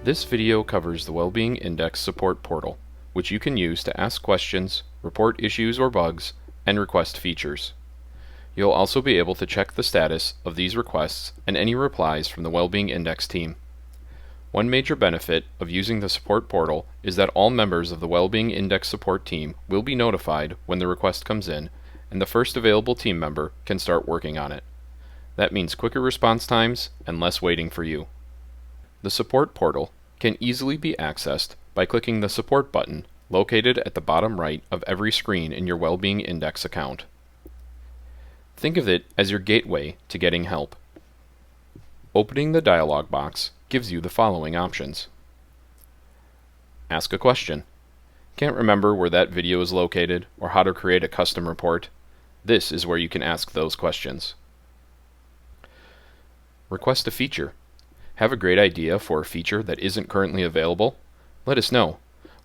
This video covers the Wellbeing Index Support Portal, which you can use to ask questions, report issues or bugs, and request features. You'll also be able to check the status of these requests and any replies from the Wellbeing Index team. One major benefit of using the support portal is that all members of the Wellbeing Index support team will be notified when the request comes in, and the first available team member can start working on it. That means quicker response times and less waiting for you. The support portal can easily be accessed by clicking the support button located at the bottom right of every screen in your Wellbeing Index account. Think of it as your gateway to getting help. Opening the dialog box gives you the following options. Ask a question. Can't remember where that video is located or how to create a custom report? This is where you can ask those questions. Request a feature. Have a great idea for a feature that isn't currently available? Let us know.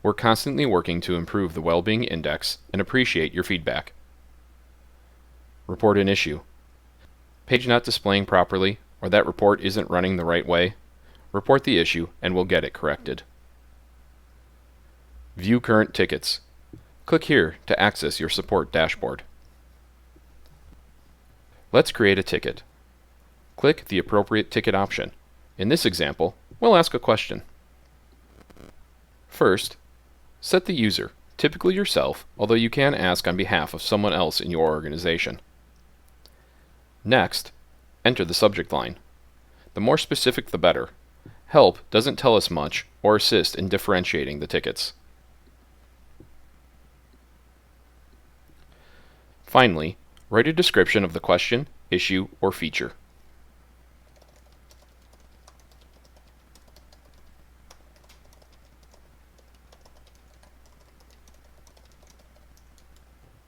We're constantly working to improve the Wellbeing Index and appreciate your feedback. Report an issue. Page not displaying properly, or that report isn't running the right way? Report the issue and we'll get it corrected. View current tickets. Click here to access your support dashboard. Let's create a ticket. Click the appropriate ticket option. In this example, we'll ask a question. First, set the user, typically yourself, although you can ask on behalf of someone else in your organization. Next, enter the subject line. The more specific the better. Help doesn't tell us much or assist in differentiating the tickets. Finally, write a description of the question, issue, or feature.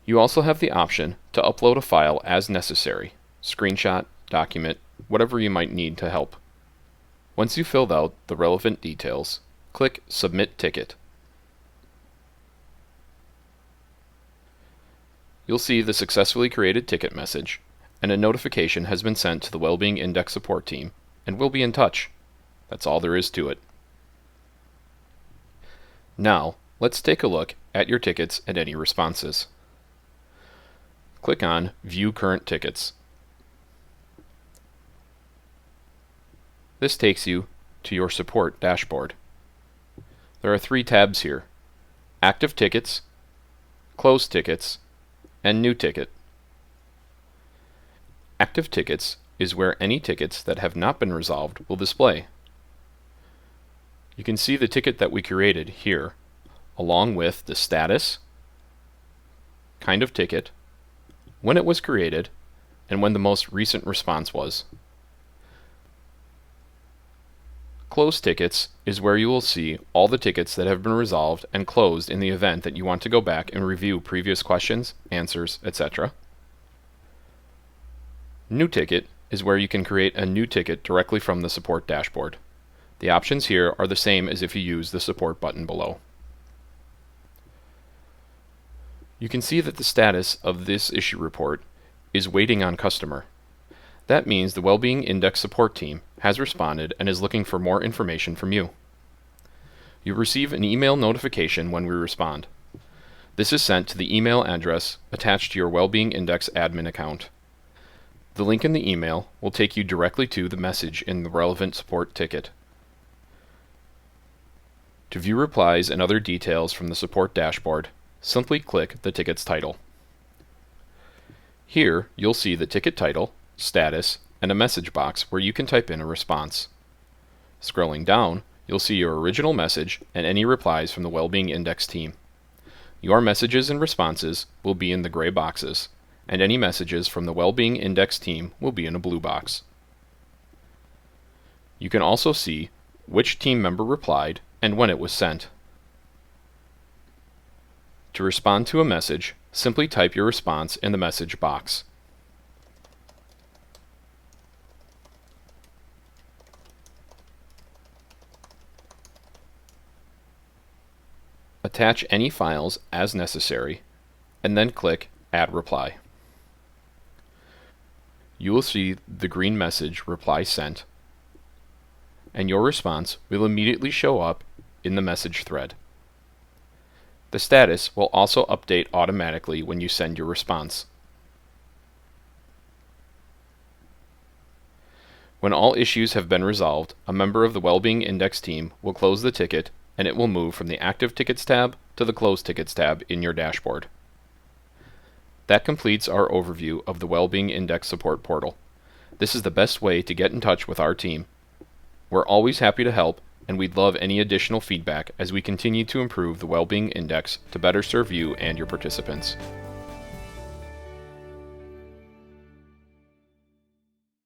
You also have the option to upload a file as necessary, screenshot, document, whatever you might need to help. Once you've filled out the relevant details, click Submit Ticket. You'll see the successfully created ticket message, and a notification has been sent to the Wellbeing Index support team, and we'll be in touch. That's all there is to it. Now, let's take a look at your tickets and any responses. Click on View Current Tickets. This takes you to your support dashboard. There are 3 tabs here: Active Tickets, Closed Tickets, and New Ticket. Active Tickets is where any tickets that have not been resolved will display. You can see the ticket that we created here, along with the status, kind of ticket, when it was created, and when the most recent response was. Closed Tickets is where you will see all the tickets that have been resolved and closed in the event that you want to go back and review previous questions, answers, etc. New Ticket is where you can create a new ticket directly from the support dashboard. The options here are the same as if you use the support button below. You can see that the status of this issue report is waiting on customer. That means the Wellbeing Index support team has responded and is looking for more information from you. You receive an email notification when we respond. This is sent to the email address attached to your Wellbeing Index admin account. The link in the email will take you directly to the message in the relevant support ticket. To view replies and other details from the support dashboard, simply click the ticket's title. Here, you'll see the ticket title, status, and a message box where you can type in a response. Scrolling down, you'll see your original message and any replies from the Wellbeing Index team. Your messages and responses will be in the gray boxes, and any messages from the Wellbeing Index team will be in a blue box. You can also see which team member replied and when it was sent. To respond to a message, simply type your response in the message box. Attach any files as necessary, and then click Add Reply. You will see the green message Reply Sent, and your response will immediately show up in the message thread. The status will also update automatically when you send your response. When all issues have been resolved, a member of the Wellbeing Index team will close the ticket, and it will move from the Active Tickets tab to the Close Tickets tab in your dashboard. That completes our overview of the Wellbeing Index Support Portal. This is the best way to get in touch with our team. We're always happy to help, and we'd love any additional feedback as we continue to improve the Wellbeing Index to better serve you and your participants.